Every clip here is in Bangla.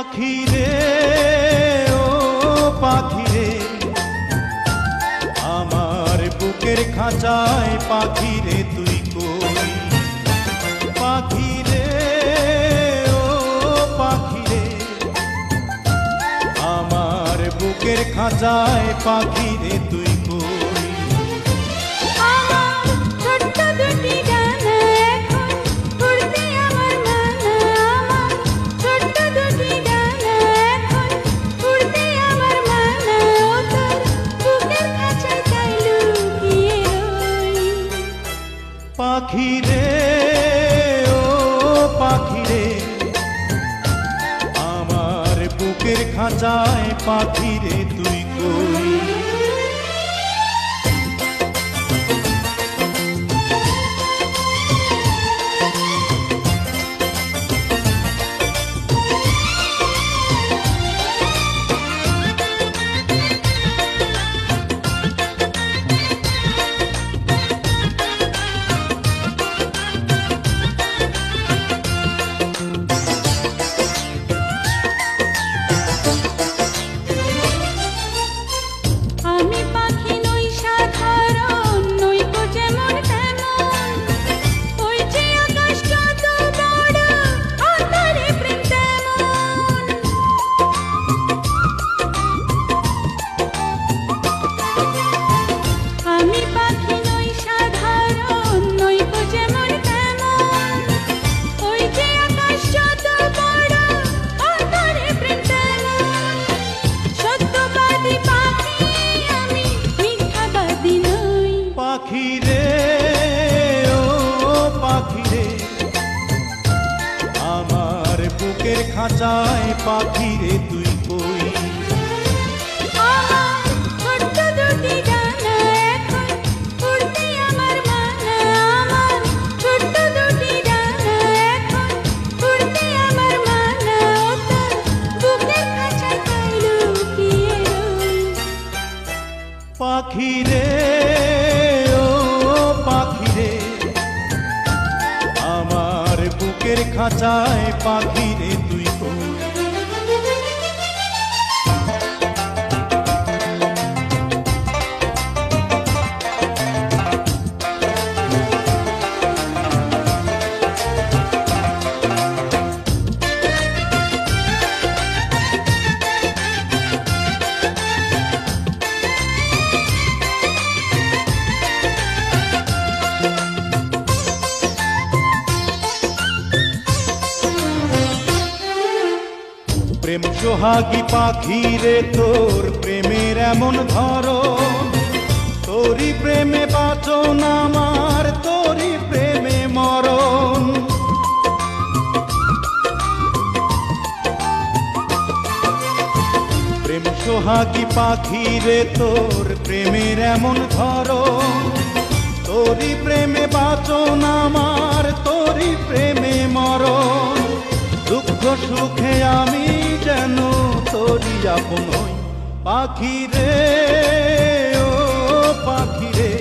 পাখি রে ও পাখি রে, আমার বুকের খাঁচায় পাখি রে তুই কই। পাখি রে ও পাখি রে, আমার বুকের খাঁচায় পাখি রে তুই কই। পাখি রে ও পাখি রে, আমার বুকের খাঁচায় পাখি রে তুই কই। পাখি রে ও পাখি রে, আমার বুকের খাঁচায় পাখি রে তুই কই। পাখি রে ও পাখি রে, আমার বুকের খাঁচায় পাখি রে তুই কই। প্রেম সোহাগী পাখি রে, তোর প্রেমের এমন ধরন, তোরই প্রেমে বাঁচন আমার, তোরই প্রেমে মরণ। প্রেম সোহাগী পাখি রে, তোর প্রেমের এমন ধরন, তোরই প্রেমে বাঁচন আমার, তোরই প্রেমে মরণ। দুঃখ সুখে আমি যেন তোরই আপন হই। পাখি রে ও পাখি রে,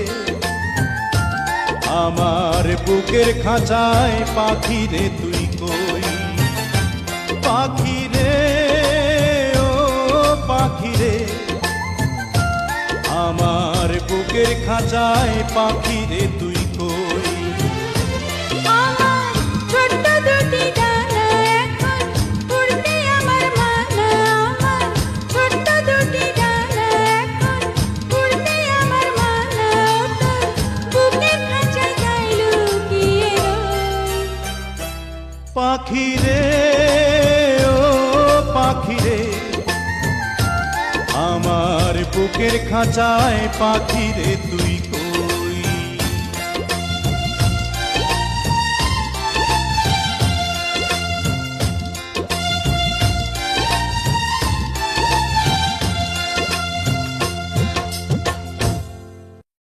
আমার বুকের খাঁচায় পাখি রে তুই কই। পাখি রে ও পাখি রে, আমার বুকের খাঁচায় পাখি রে তুই কই। পাখি রে ও পাখি রে, আমার বুকের খাঁচায় পাখি রে তুই